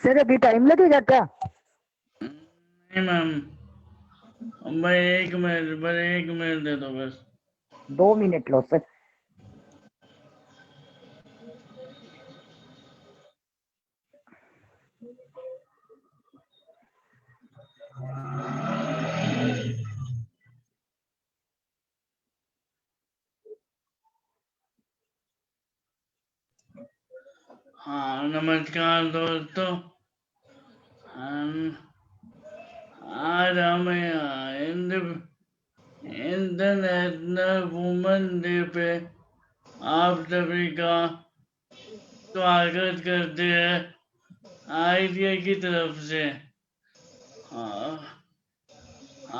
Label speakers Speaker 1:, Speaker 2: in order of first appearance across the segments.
Speaker 1: Sir अभी time लगेगा क्या?
Speaker 2: नहीं मैम, भाई 1 मिनट, बस 1 मिनट दे दो बस।
Speaker 1: 2 मिनट लो सर।
Speaker 2: हाँ नमस्कार दोस्तों, आज हम इंटरनेशनल वुमेन डे पे आप सभी का स्वागत करते हैं आइडिया की तरफ से। हाँ,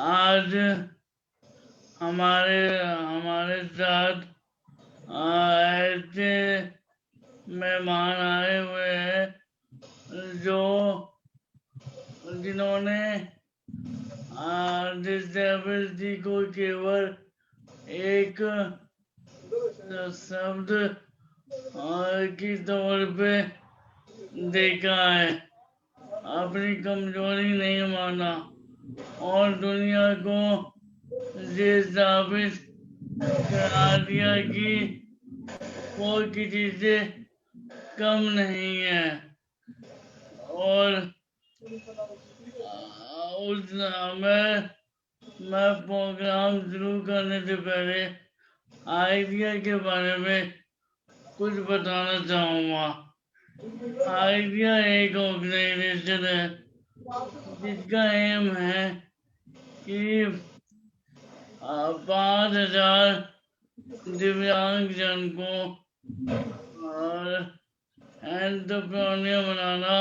Speaker 2: आज हमारे हमारे साथ ऐसे मेहमान आए हुए हैं जो जिन्होंने डिसेबिलिटी को केवल एक शब्द की तौर पे देखा है, अपनी कमजोरी नहीं माना और दुनिया को ये साबित करा दिया कि वो किसी से कम नहीं है। और मैं प्रोग्राम शुरू करने से पहले आइडिया के बारे में कुछ बताना चाहूँगा। आइडिया एक ऑर्गेनाइजेशन है जिसका एम है कि 5,000 दिव्यांग जन को एंटरप्रेन्योर बनाना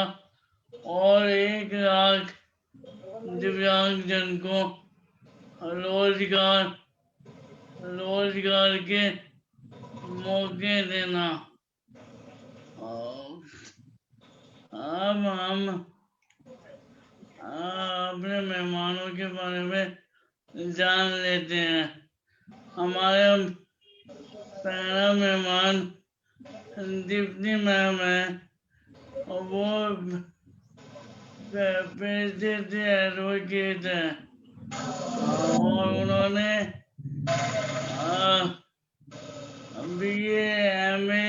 Speaker 2: और 1 लाख दिव्यांग जन को रोजगार के मौके देना। अब हम अपने मेहमानों के बारे में जान लेते हैं। हमारे पहला मेहमान दीप्ति मैम है और वो पेशे से एडवोकेट है और उन्होंने BA MA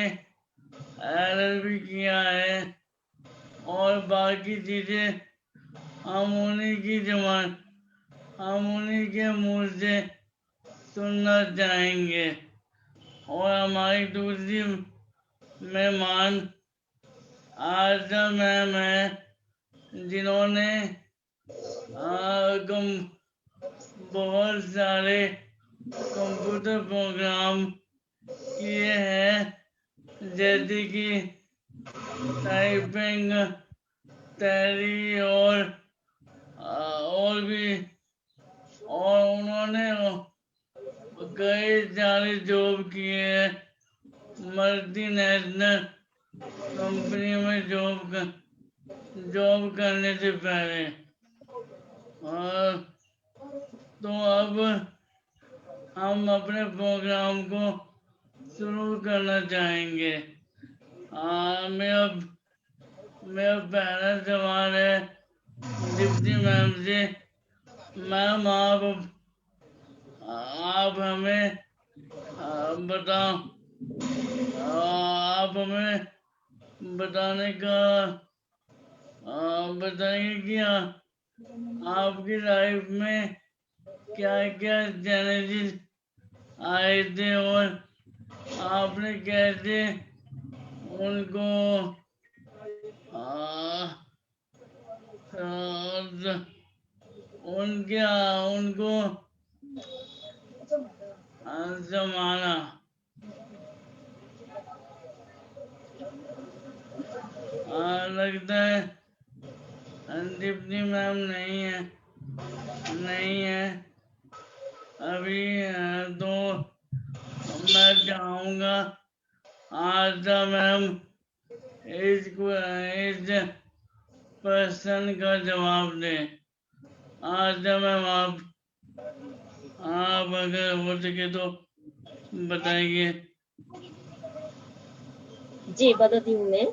Speaker 2: LLB किया है और बाकी चीजें हम उन्हीं के मुंह से सुनना चाहेंगे। और हमारी दूसरी मेहमान आशा मैम है जिन्होंने बहुत सारे कंप्यूटर प्रोग्राम किए हैं जैसे कि टाइपिंग, टैली और भी, और उन्होंने कई सारे जॉब किए हैं मल्टीनेशनल कंपनी में जॉब करने से पहले। तो अब हम अपने प्रोग्राम को शुरू करना चाहेंगे। मेरा पहला सवाल है दीप्ति मैम से। मैम आप हमें बताओ, आप हमें बताने का बताइए कि आपकी लाइफ में क्या क्या चैलेंजेस आए थे और आपने कैसे उनको उनको संभाला। लगता है दीप्ति मैम नहीं है अभी। तो मैं चाहूँगा आशा मैम इस प्रश्न का जवाब दें। आशा मैम आप अगर हो सके तो बताइए।
Speaker 3: जी बताती हूँ मैं।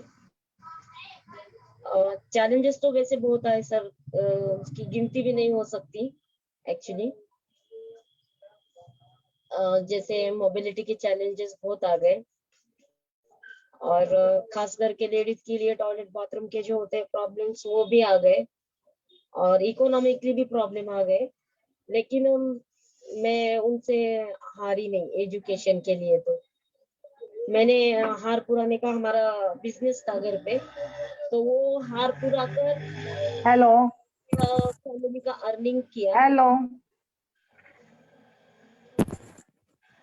Speaker 3: चैलेंजेस तो वैसे बहुत आए सर, उसकी गिनती भी नहीं हो सकती एक्चुअली। जैसे मोबिलिटी के चैलेंजेस बहुत आ गए, और खास करके लेडीज के लिए टॉयलेट बाथरूम के जो होते हैं प्रॉब्लम्स वो भी आ गए, और इकोनॉमिकली भी प्रॉब्लम आ गए। लेकिन मैं उनसे हारी नहीं एजुकेशन के लिए। तो मैंने हार पुराने का, हमारा बिजनेस था घर पे, तो वो हार पूरा कर
Speaker 1: हेलो
Speaker 3: फैमिली का अर्निंग किया।
Speaker 1: हेलो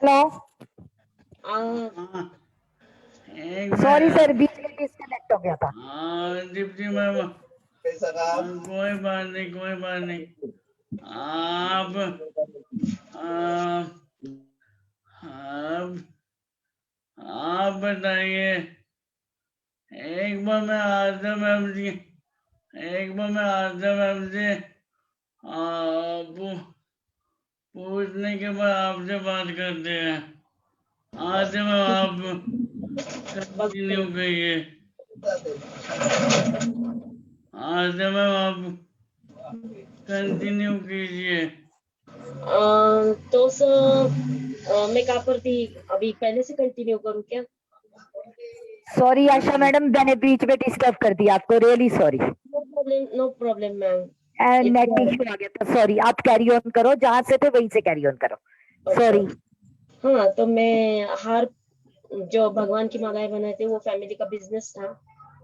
Speaker 1: हेलो
Speaker 2: हाँ, एक
Speaker 1: सॉरी सर,
Speaker 2: मिनट।
Speaker 1: बीच में डिस्कनेक्ट हो गया था।
Speaker 2: हाँ दीप्ति मैम, कोई बात नहीं, कोई बात नहीं। आप आप आप आप बताइए। एक बार मैं आजा मैम जी, एक बार मैं आजा मैम जी, आप पूछने के बाद आपसे बात करते हैं। आजा मैम, आप कंटिन्यू करिए। आजा मैम, आप कंटिन्यू कीजिए।
Speaker 3: तो सर मैं कहाँ पर थी अभी, पहले से कंटिन्यू करूँ क्या?
Speaker 1: सॉरी आशा मैडम, मैंने बीच में डिस्टर्ब कर दिया आपको, really sorry.
Speaker 3: No problem ma'am.
Speaker 1: Net issue आ गया था, सॉरी। आप कैरी ऑन करो, जहां से थे वहीं से कैरी ऑन करो। सॉरी।
Speaker 3: हाँ, तो मैं हार जो भगवान की मालाएं बनाए थे वो फैमिली का बिजनेस था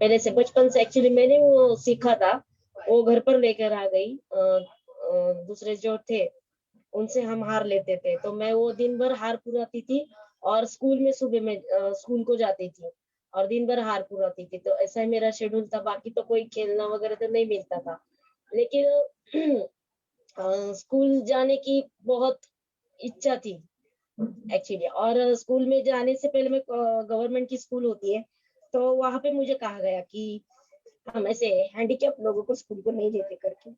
Speaker 3: पहले से, बचपन से एक्चुअली मैंने वो सीखा था, वो घर पर लेकर आ गई। दूसरे जो थे उनसे हम हार लेते थे, तो मैं वो दिन भर हार पुराती थी, और स्कूल में सुबह में स्कूल को जाती थी और दिन भर हार पुराती थी। तो ऐसा ही मेरा शेड्यूल था, बाकी तो कोई खेलना वगैरह तो नहीं मिलता था। लेकिन स्कूल जाने की बहुत इच्छा थी एक्चुअली, और स्कूल में जाने से पहले मैं गवर्नमेंट की स्कूल होती है, तो वहां पे मुझे कहा गया कि हम ऐसे हैंडीकैप लोगों को स्कूल को नहीं लेते करके।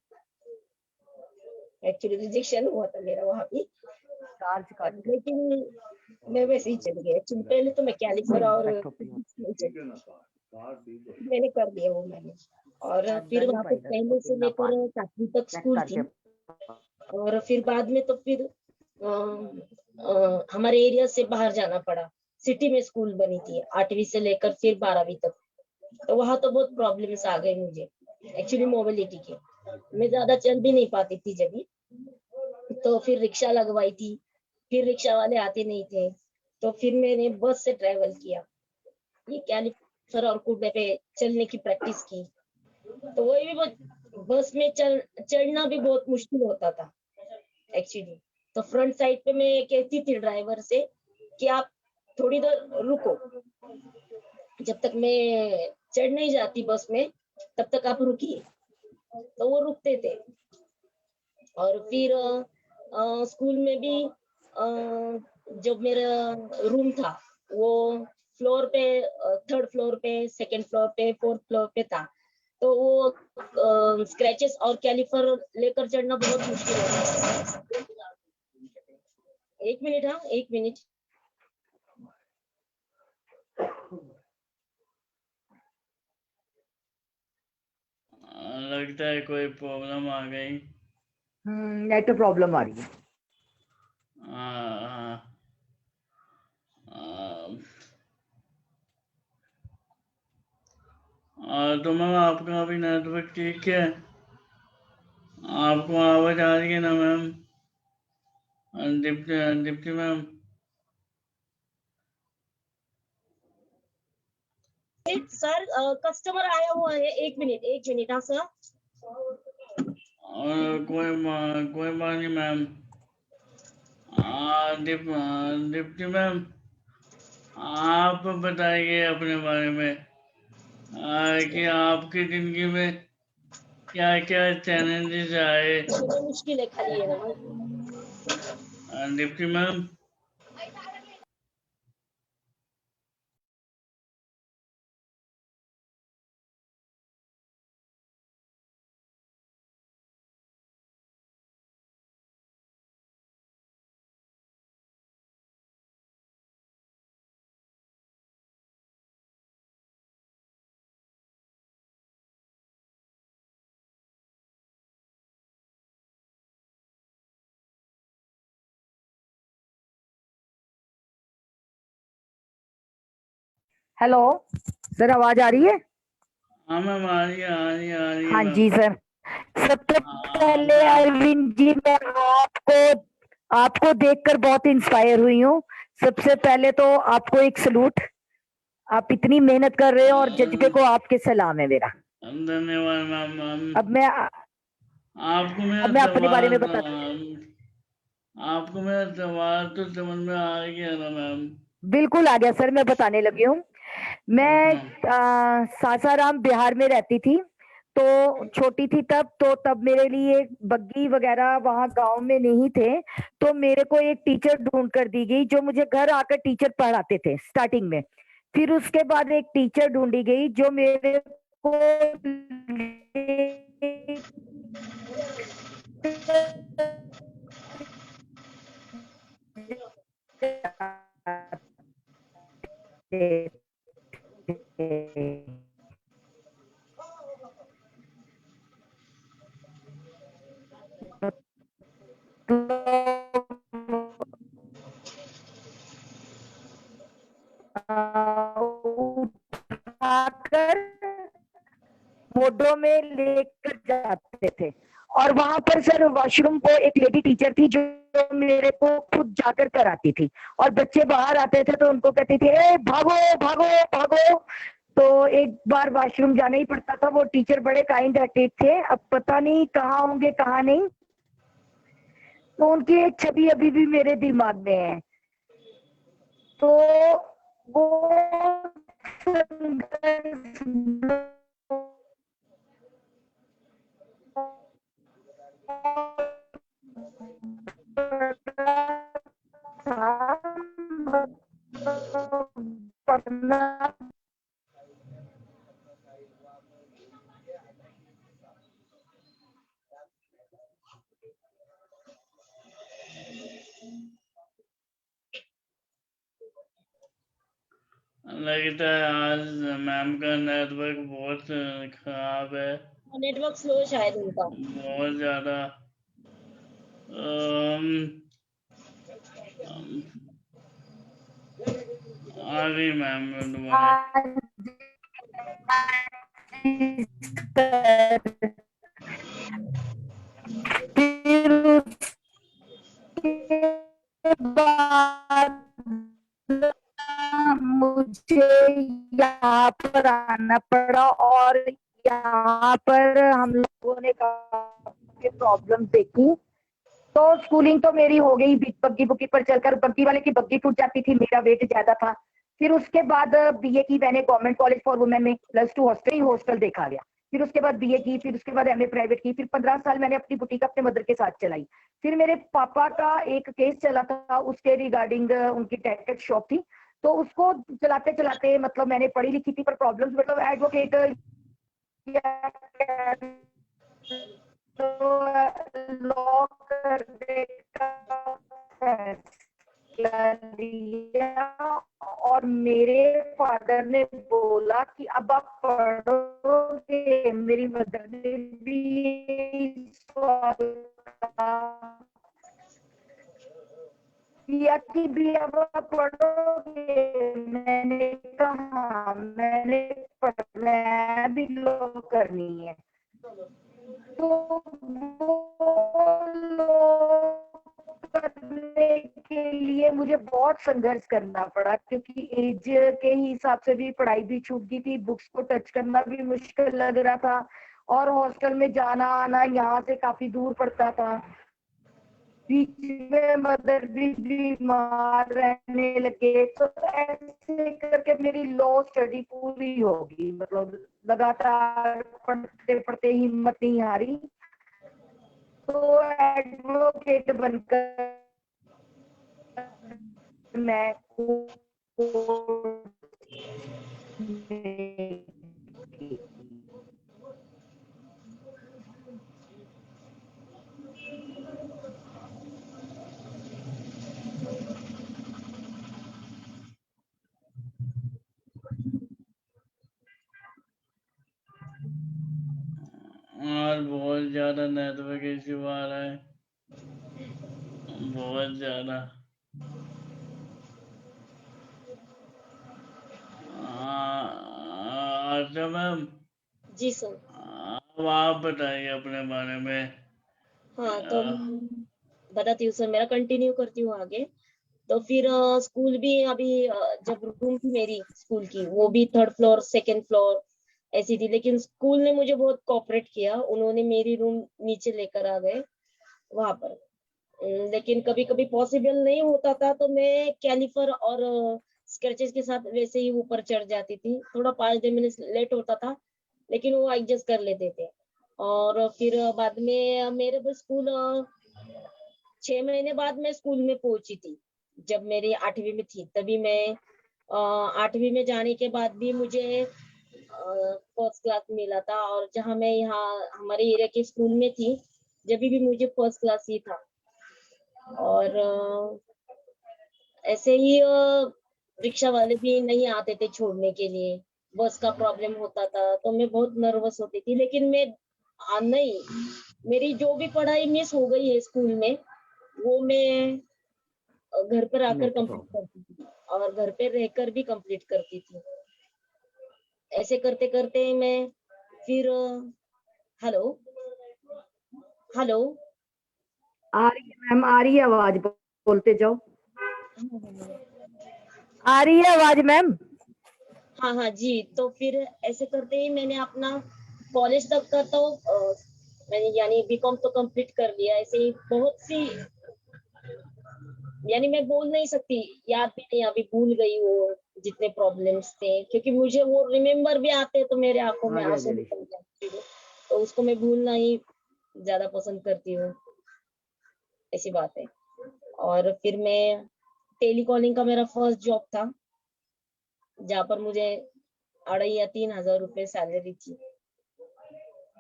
Speaker 3: एक्चुअली रिजेक्शन हुआ था मेरा वहां पे, लेकिन मैं वैसे ही चली गई। एक्चुअली पहले तो मैं कैलिपर और मैंने कर दिया वो मैंने, और फिर वहां पे पहले से लेकर 7वीं तक स्कूल थी, और फिर बाद में तो फिर हमारे एरिया से बाहर जाना पड़ा। सिटी में स्कूल बनी थी 8वीं से लेकर फिर 12वीं तक, तो वहां तो बहुत प्रॉब्लम्स आ गए मुझे एक्चुअली मोबिलिटी के। मैं ज्यादा चल भी नहीं पाती थी जब, तो फिर रिक्शा लगवाई थी, फिर रिक्शा वाले आते नहीं थे, तो फिर मैंने बस से ट्रेवल किया, ये कैलिपर और कूदने पे चलने की प्रैक्टिस की। तो वही भी बहुत, बस में चढ़ना भी बहुत मुश्किल होता था एक्चुअली। तो फ्रंट साइड पे मैं कहती थी ड्राइवर से कि आप थोड़ी देर रुको, जब तक मैं चढ़ नहीं जाती बस में तब तक आप रुकिए, तो वो रुकते थे। और फिर स्कूल में भी जो मेरा रूम था वो फ्लोर पे, 3rd फ्लोर पे, 2nd फ्लोर पे, 4th फ्लोर पे था, तो वो स्क्रैचेस और कैलिपर लेकर चढ़ना बहुत मुश्किल होता था। 1 मिनट, हाँ 1 मिनट।
Speaker 2: लगता है कोई प्रॉब्लम आ गई।
Speaker 1: नेट प्रॉब्लम आ रही है।
Speaker 2: आ, आ, तो मैम आपका अभी नेटवर्क ठीक है? आपको आवाज आ रही है ना ma'am? Deepti Deepti ma'am,
Speaker 3: sir customer आया हुआ है, 1 मिनट 1 मिनट। हाँ सर।
Speaker 2: कोई बात नहीं मैम। दीप्ति मैम, आप बताइए अपने बारे में, कि आपकी जिंदगी में क्या क्या चैलेंजेस आए।
Speaker 3: मुश्किल है खाली है ना।
Speaker 2: दीप्ति मैम।
Speaker 1: हेलो सर, आवाज आ रही है?
Speaker 2: हाँ मैम, आ रही है, आ रही है, आ रही है
Speaker 1: हाँ
Speaker 2: मैम।
Speaker 1: जी सर। सबसे
Speaker 2: हाँ
Speaker 1: पहले
Speaker 2: मैम।
Speaker 1: अरविंद जी, मैं आपको आपको देखकर बहुत इंस्पायर हुई हूँ। सबसे पहले तो आपको एक सलूट। आप इतनी मेहनत कर रहे हो और जज्बे को आपके सलाम है मेरा।
Speaker 2: धन्यवाद मैम।
Speaker 1: अब मैं
Speaker 2: आपको
Speaker 1: अब
Speaker 2: मेरा
Speaker 1: मैं अपने बारे में
Speaker 2: सवाल
Speaker 1: बताती हूँ।
Speaker 2: आपको मेरा सवाल तो समझ में आ गया ना मैम?
Speaker 1: बिल्कुल आ गया सर, मैं बताने लगी हूँ। मैं
Speaker 2: हाँ।
Speaker 1: सासाराम बिहार में रहती थी। तो छोटी थी तब मेरे लिए बग्गी वगैरह वहाँ गांव में नहीं थे। तो मेरे को एक टीचर ढूंढ कर दी गई जो मुझे घर आकर टीचर पढ़ाते थे स्टार्टिंग में। फिर उसके बाद एक टीचर ढूंढी गई जो मेरे को उठाकर मोडो में लेकर जाते थे। और वहां पर सर वॉशरूम को एक लेडी टीचर थी जो मेरे को खुद जाकर कराती थी। और बच्चे बाहर आते थे तो उनको कहती थी, ए भागो भागो भागो। तो एक बार वॉशरूम जाना ही पड़ता था। वो टीचर बड़े काइंड हार्टेड थे। अब पता नहीं कहाँ होंगे कहाँ नहीं। तो उनकी एक छवि अभी भी मेरे दिमाग में है। तो वो संघर्ष पढ़ना
Speaker 2: लगता है आज मैम का नेटवर्क बहुत खराब है,
Speaker 3: नेटवर्क स्लो शायद उनका।
Speaker 2: बहुत ज्यादा। अम, अम, आ गई मैम दोबारा।
Speaker 1: फिर उसके बाद मुझे यहाँ पर आना पड़ा। और यहाँ पर हम लोगों ने काफी प्रॉब्लम देखी। तो स्कूलिंग तो मेरी हो गई बग्गी बुग्गी पर चलकर। बग्गी वाले की बग्गी टूट जाती थी, मेरा वेट ज्यादा था। फिर उसके बाद बीए की मैंने गवर्नमेंट कॉलेज फॉर वुमेन में, +2 हॉस्टल देखा गया। फिर उसके बाद बीए की, फिर उसके बाद एमए प्राइवेट की। फिर 15 साल मैंने अपनी बुटीक अपने मदर के साथ चलाई। फिर मेरे पापा का एक केस चला था उसके रिगार्डिंग, उनकी टैटू शॉप थी। तो उसको चलाते चलाते मतलब मैंने पढ़ी लिखी थी पर प्रॉब्लम्स, मतलब एडवोकेट लॉ करने का फैसला लिया। और मेरे फादर ने बोला कि अब आप पढ़ोगे। मेरी मदर ने भी किया कि भी अब आप पढ़ोगे। मैंने कहा मैंने पढ़ना है, अभी लॉ करनी है। तो वो करने के लिए मुझे बहुत संघर्ष करना पड़ा क्योंकि एज के हिसाब से भी पढ़ाई भी छूट गई थी। बुक्स को टच करना भी मुश्किल लग रहा था। और हॉस्टल में जाना आना यहाँ से काफी दूर पड़ता था। बीच में मदर भी बीमार रहने लगे। तो ऐसे करके मेरी लॉ स्टडी पूरी होगी, मतलब लगातार पढ़ते पढ़ते हिम्मत नहीं हारी। तो एडवोकेट बनकर मैं
Speaker 2: और बहुत ज्यादा नेटवर्क इश्यू आ रहा है, बहुत ज्यादा। अच्छा मैम,
Speaker 3: जी सर।
Speaker 2: अब आप बताइए अपने बारे में।
Speaker 3: हाँ तो बताती हूँ सर, मेरा कंटिन्यू करती हूँ आगे। तो फिर स्कूल भी अभी जब रूम थी मेरी स्कूल की, वो भी 3rd फ्लोर 2nd फ्लोर ऐसी थी, लेकिन स्कूल ने मुझे बहुत कोऑपरेट किया, उन्होंने मेरी रूम नीचे लेकर आ गए वहां पर। लेकिन कभी कभी पॉसिबल नहीं होता था, तो मैं कैलिपर और स्केचेस के साथ वैसे ही ऊपर चढ़ जाती थी। थोड़ा 5-10 मिनट लेट होता था, लेकिन वो एडजस्ट कर लेते थे। और फिर बाद में मेरे को स्कूल 6 महीने बाद मैं स्कूल में पहुंची थी। जब मेरी 8वीं में थी तभी मैं 8वीं में जाने के बाद भी मुझे फर्स्ट क्लास मिला था। और जहाँ मैं यहाँ हमारे एरिया के स्कूल में थी, जब भी मुझे फर्स्ट क्लास ही था। और ऐसे ही रिक्शा वाले भी नहीं आते थे छोड़ने के लिए, बस का प्रॉब्लम होता था, तो मैं बहुत नर्वस होती थी। लेकिन मैं नहीं, मेरी जो भी पढ़ाई मिस हो गई है स्कूल में, वो मैं घर पर आकर कंप्लीट करती थी और घर पे रहकर भी कंप्लीट करती थी। ऐसे करते करते मैं फिर हेलो हेलो।
Speaker 1: आ रही है मैम, आ रही है आवाज, बोलते जाओ। आ रही है आवाज मैम।
Speaker 3: हाँ हाँ जी। तो फिर ऐसे करते ही मैंने अपना कॉलेज तक का तो मैंने यानी बीकॉम तो कंप्लीट कर लिया। ऐसे ही बहुत सी, यानी मैं बोल नहीं सकती, याद भी नहीं, अभी भूल गई वो जितने प्रॉब्लम्स थे, क्योंकि मुझे वो रिमेम्बर भी आते तो मेरे आंखों में आंसू निकल जाते थे, तो उसको मैं भूलना ही ज्यादा पसंद करती हूँ। ऐसी बात है। और फिर मैं टेलीकॉलिंग का मेरा फर्स्ट जॉब था, जहाँ पर मुझे 2,500 या 3,000 रुपए सैलरी थी।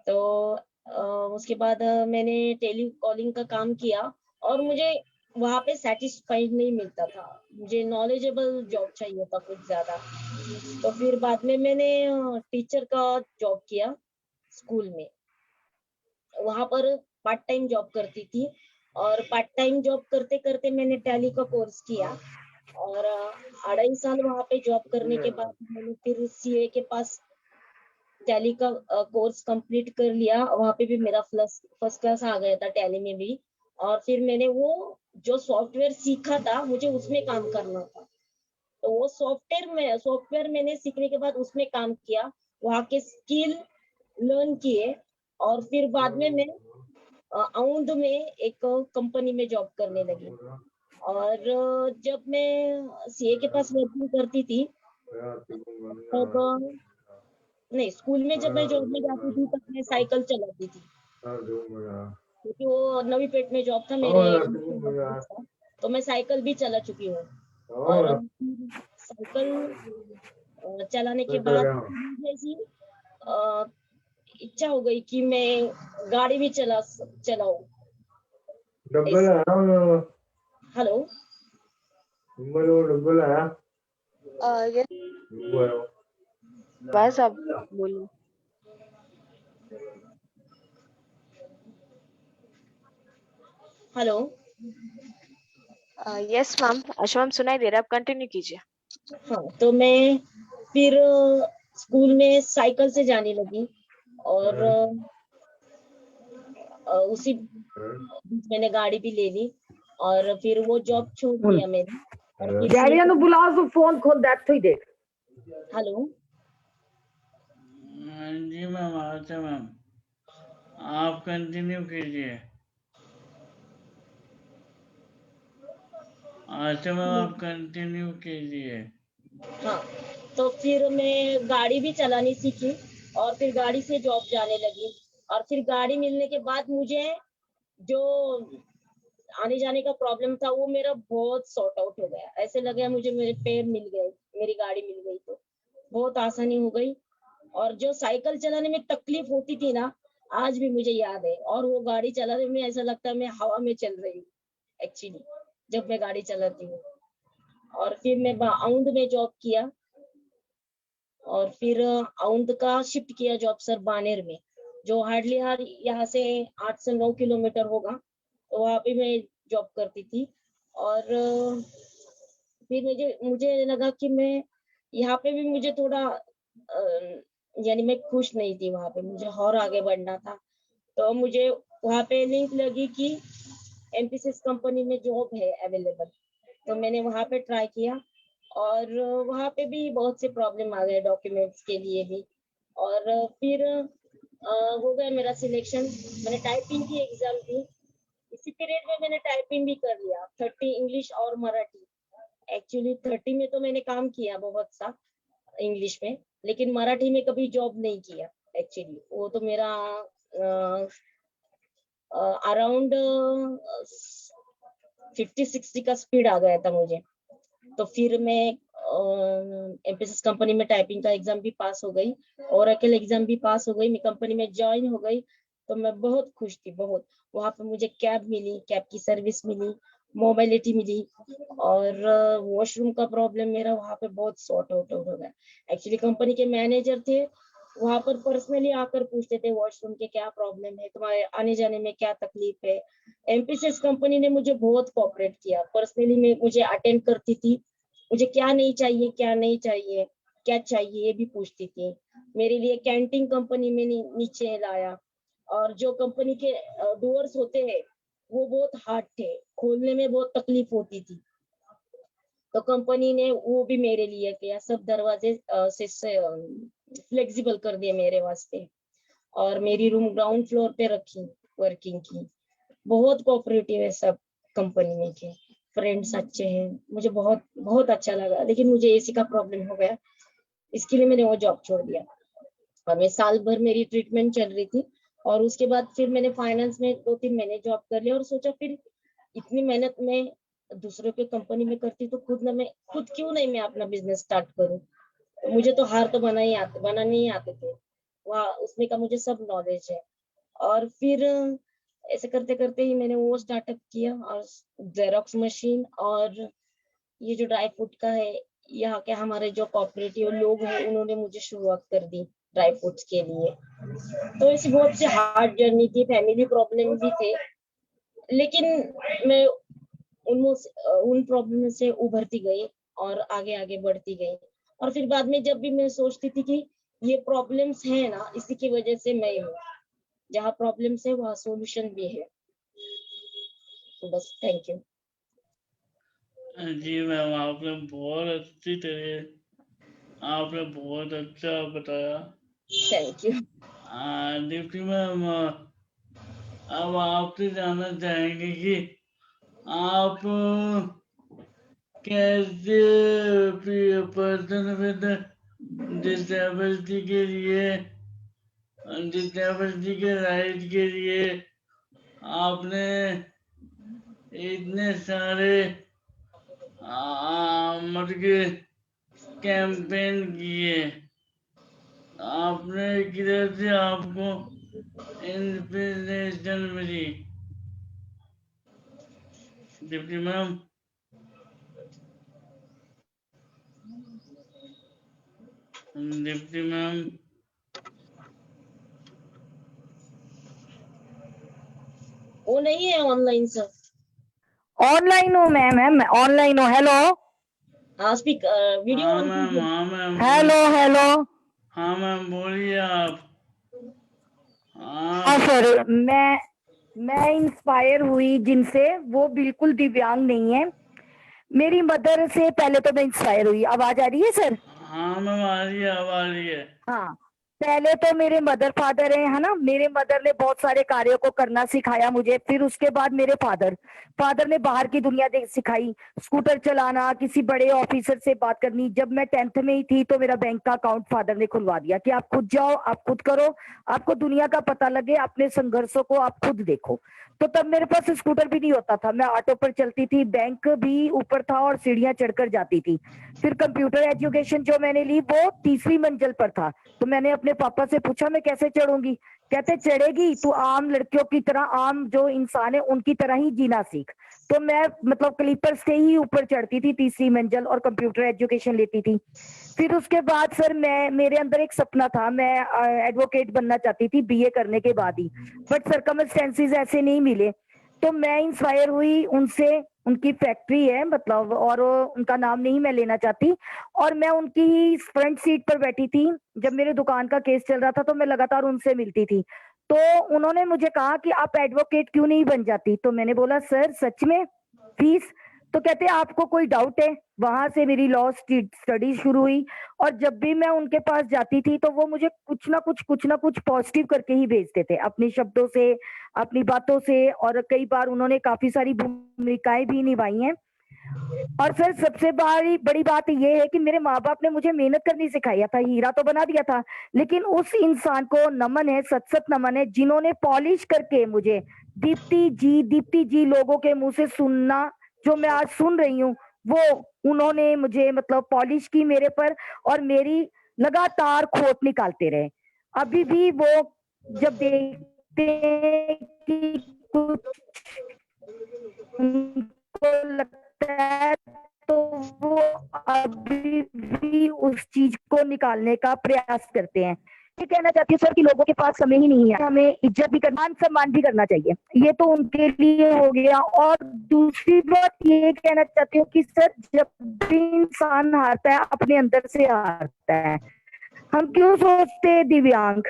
Speaker 3: तो उसके बाद मैंने टेली कॉलिंग का काम किया, और मुझे वहाँ पे सेटिस्फाइड नहीं मिलता था, मुझे नॉलेजेबल जॉब चाहिए था कुछ ज्यादा। तो फिर बाद में मैंने टीचर का जॉब किया स्कूल में। वहां पर पार्ट टाइम जॉब करती थी, और पार्ट टाइम जॉब करते करते मैंने टैली का कोर्स किया। और 2.5 साल वहां पे जॉब करने के बाद मैंने फिर सीए के पास टैली का कोर्स कंप्लीट कर लिया। वहां पे भी मेरा फर्स्ट क्लास आ गया था टैली में भी। और फिर मैंने वो जो सॉफ्टवेयर सीखा था, मुझे उसमें काम करना था, तो वो सॉफ्टवेयर मैंने सीखने के बाद उसमें काम किया, वहाँ के स्किल लर्न किए। और फिर बाद में मैं औंध में एक कंपनी में जॉब करने लगी। और जब मैं सीए के पास वर्किंग करती थी, तब नहीं, स्कूल में जब मैं जॉब में जाती थी तब मैं साइकिल चलाती थी, क्योंकि वो नवी पेट में जॉब था मेरे का, तो मैं साइकिल भी चला चुकी हूँ। और साइकिल चलाने के बाद मुझे ऐसी अ, इच्छा हो गई कि मैं गाड़ी भी चलाऊं। हेलो
Speaker 4: यस, बस आप बोलिए।
Speaker 3: हेलो।
Speaker 4: यस मैम, अच्छा मैम सुनाई दे रहा है, आप कंटिन्यू कीजिए।
Speaker 3: हाँ, तो मैं फिर स्कूल में साइकिल से जाने लगी। और उसी बीच मैंने गाड़ी भी ले ली, और फिर वो जॉब छोड़ दिया मैंने। और फिर
Speaker 1: डैडी ਨੂੰ ਬੁਲਾ, ਸੋ ਫੋਨ ਖੋਲ ਦੇ ਇੱਥੋਂ ਹੀ ਦੇਖ।
Speaker 3: हेलो
Speaker 2: हाँ जी मैम, अच्छा मैम, आप कंटिन्यू कीजिए। अच्छा मैम, आप कंटिन्यू कीजिए।
Speaker 3: हाँ, तो फिर मैं गाड़ी भी चलानी सीखी, और फिर गाड़ी से जॉब जाने लगी। और फिर गाड़ी मिलने के बाद मुझे जो आने जाने का प्रॉब्लम था, वो मेरा बहुत सॉर्ट आउट हो गया। ऐसे लगा मुझे मेरे पैर मिल गए, मेरी गाड़ी मिल गई तो बहुत आसानी हो गई। और जो साइकिल चलाने में तकलीफ होती थी ना, आज भी मुझे याद है। और वो गाड़ी चलाने में ऐसा लगता है मैं हवा में चल रही हूँ एक्चुअली, जब मैं गाड़ी चलाती हूँ। और फिर मैं औंध में जॉब किया, और फिर औंध का शिफ्ट किया जॉब सर बानेर में, जो हार्डली यहाँ से 8 से 9 किलोमीटर होगा, तो वहाँ पे मैं जॉब करती थी। और फिर मुझे मुझे लगा कि मैं यहाँ पे भी मुझे थोड़ा यानी मैं खुश नहीं थी वहाँ पे, मुझे और आगे बढ़ना था। तो मुझे वहाँ पे लिंक लगी कि एमपीसीएस कंपनी में जॉब है अवेलेबल, तो मैंने वहाँ पे ट्राई किया और वहाँ पे भी बहुत से प्रॉब्लम आ गए डॉक्यूमेंट्स के लिए भी। और फिर हो गया मेरा सिलेक्शन। मैंने टाइपिंग की एग्जाम दी, इसी पीरियड में मैंने टाइपिंग भी कर लिया, 30 इंग्लिश और मराठी। एक्चुअली 30 में तो मैंने काम किया बहुत सा इंग्लिश में, लेकिन मराठी में कभी जॉब नहीं किया। एक्चुअली वो तो मेरा अराउंड 50-60 का स्पीड आ गया था मुझे। तो फिर मैं एमपीसीएस कंपनी में टाइपिंग का एग्जाम भी पास हो गई, ओरेकल एग्जाम भी पास हो गई, मैं कंपनी में ज्वाइन हो गई। तो मैं बहुत खुश थी, बहुत। वहां पे मुझे कैब मिली, कैब की सर्विस मिली, मोबिलिटी मिली, और वॉशरूम का प्रॉब्लम मेरा वहां पे बहुत सॉर्ट आउट हो गया। एक्चुअली कंपनी के मैनेजर थे, वहां पर पर्सनली आकर पूछते थे वॉशरूम के क्या प्रॉब्लम है, तुम्हारे आने जाने में क्या तकलीफ है। एमपीसीएस कंपनी ने मुझे बहुत कोऑपरेट किया, पर्सनली मैं मुझे अटेंड करती थी, मुझे क्या नहीं चाहिए, क्या नहीं चाहिए, क्या चाहिए ये भी पूछती थी। मेरे लिए कैंटीन कंपनी में नीचे लाया। और जो कंपनी के डोर्स होते हैं वो बहुत हार्ड थे, खोलने में बहुत तकलीफ होती थी, तो कंपनी ने वो भी मेरे लिए किया, सब दरवाजे से फ्लेक्सिबल कर दिए मेरे वास्ते। और मेरी रूम ग्राउंड फ्लोर पे रखी वर्किंग की। बहुत कोऑपरेटिव है सब कंपनी में के, फ्रेंड्स अच्छे हैं, मुझे बहुत बहुत अच्छा लगा। लेकिन मुझे एसी का प्रॉब्लम हो गया, इसके लिए मैंने वो जॉब छोड़ दिया। और मैं साल भर मेरी ट्रीटमेंट चल रही थी, और उसके बाद फिर मैंने फाइनेंस में 2-3 महीने जॉब कर लिया, और सोचा फिर इतनी मेहनत में दूसरों के कंपनी में करती तो खुद क्यों नहीं मैं अपना बिजनेस स्टार्ट करूं। मुझे तो हार तो बनाने नहीं आते थे, वहाँ उसमें का मुझे सब नॉलेज है। और फिर ऐसे करते करते ही मैंने वो स्टार्टअप किया, और जेरोक्स मशीन और ये जो ड्राई फ्रूट का है, यहाँ के हमारे जो कोऑपरेटिव लोग हैं उन्होंने मुझे शुरुआत कर दी ड्राई फ्रूट्स के लिए। तो ऐसी बहुत सी हार्ड जर्नी थी, फैमिली प्रॉब्लम भी थे, लेकिन मैं उन प्रॉब्लम से उभरती गई और आगे आगे बढ़ती गई। और फिर बाद में जब भी मैं सोचती थी कि ये प्रॉब्लम्स है ना, इसी की वजह से मैं हूँ, जहाँ प्रॉब्लम्स है वहाँ सॉल्यूशन भी है। तो बस, थैंक यू।
Speaker 2: जी मैम, आपने बहुत अच्छी तरह आपने बहुत अच्छा बताया।
Speaker 3: Thank you.
Speaker 2: दीप्ति मैम, अब आपसे जानना चाहेंगे कि आप कैसे पर्सन विद डिसेबिलिटी के लिए, डिसेबिलिटी के राइट के लिए आपने इतने सारे मतलब कैंपेन किए, आपने किधर से आपको इंस्पिरेशन मिली डिप्टी मैम? डिप्टी मैम,
Speaker 3: वो नहीं है ऑनलाइन सर।
Speaker 1: ऑनलाइन हूँ मैम, ऑनलाइन हूँ। हेलो
Speaker 3: हाँ, स्पीक वीडियो
Speaker 2: हाँ
Speaker 3: ऑन
Speaker 2: मैम,
Speaker 3: कीजिए।
Speaker 2: हाँ मैम,
Speaker 1: हेलो हेलो।
Speaker 2: हाँ मैम, बोलिए आप।
Speaker 1: हाँ सर, मैं इंस्पायर हुई जिनसे, वो बिल्कुल दिव्यांग नहीं है। मेरी मदर से पहले तो मैं इंस्पायर हुई। आवाज आ रही है सर?
Speaker 2: हाँ मैम, आ रही है, अब आ रही है।
Speaker 1: हाँ, पहले तो मेरे मदर फादर है ना। मेरे मदर ने बहुत सारे कार्यों को करना सिखाया मुझे। फिर उसके बाद मेरे फादर ने बाहर की दुनिया देख सिखाई, स्कूटर चलाना, किसी बड़े ऑफिसर से बात करनी। जब मैं 10th में ही थी तो मेरा बैंक का अकाउंट फादर ने खुलवा दिया कि आप खुद जाओ, आप खुद करो, आपको दुनिया का पता लगे, अपने संघर्षों को आप खुद देखो। तो तब मेरे पास स्कूटर भी नहीं होता था, मैं ऑटो पर चलती थी, बैंक भी ऊपर था और सीढ़ियां चढ़कर जाती थी। फिर कंप्यूटर एजुकेशन जो मैंने ली वो 3री मंजिल पर था। तो मैंने अपने पापा से पूछा मैं कैसे चढ़ूंगी? कहते चढ़ेगी तू आम लड़कियों की तरह, आम जो इंसान है उनकी तरह ही जीना सीख। तो मैं मतलब क्लीपर से ही ऊपर चढ़ती थी 3री मंजिल और कंप्यूटर एजुकेशन लेती थी। फिर उसके बाद सर मेरे अंदर एक सपना था, मैं एडवोकेट बनना चाहती थी बीए करने के बाद ही, बट सर्कमस्टेंसेस ऐसे नहीं मिले। तो मैं इंस्पायर हुई उनसे, उनकी फैक्ट्री है मतलब, और उनका नाम नहीं मैं लेना चाहती, और मैं उनकी ही फ्रंट सीट पर बैठी थी। जब मेरे दुकान का केस चल रहा था तो मैं लगातार उनसे मिलती थी। तो उन्होंने मुझे कहा कि आप एडवोकेट क्यों नहीं बन जाती। तो मैंने बोला सर सच में, फीस? तो कहते आपको कोई डाउट है? वहां से मेरी लॉ स्टडी शुरू हुई, और जब भी मैं उनके पास जाती थी तो वो मुझे कुछ ना कुछ पॉजिटिव करके ही भेजते थे, अपने शब्दों से, अपनी बातों से, और कई बार उन्होंने काफी सारी भूमिकाएं भी निभाई हैं। और सर सबसे बड़ी बड़ी बात ये है कि मेरे माँ बाप ने मुझे मेहनत करनी सिखाया था, हीरा तो बना दिया था, लेकिन उस इंसान को नमन है, सत सत नमन है, जिन्होंने पॉलिश करके मुझे दीप्ति जी लोगों के मुंह से सुनना जो मैं आज सुन रही हूँ, वो उन्होंने मुझे मतलब पॉलिश की मेरे पर, और मेरी लगातार खोट निकालते रहे। अभी भी वो जब देखते हैं कि कुछ उनको लगता है तो वो अभी भी उस चीज को निकालने का प्रयास करते हैं। ये कहना चाहती हूँ सर कि लोगों के पास समय ही नहीं है, हमें इज्जत भी करना, सम्मान भी करना चाहिए, ये तो उनके लिए हो गया। और दूसरी बात ये कहना चाहती हूँ कि सर जब भी इंसान हारता है अपने अंदर से हारता है। हम क्यों सोचते हैं दिव्यांग,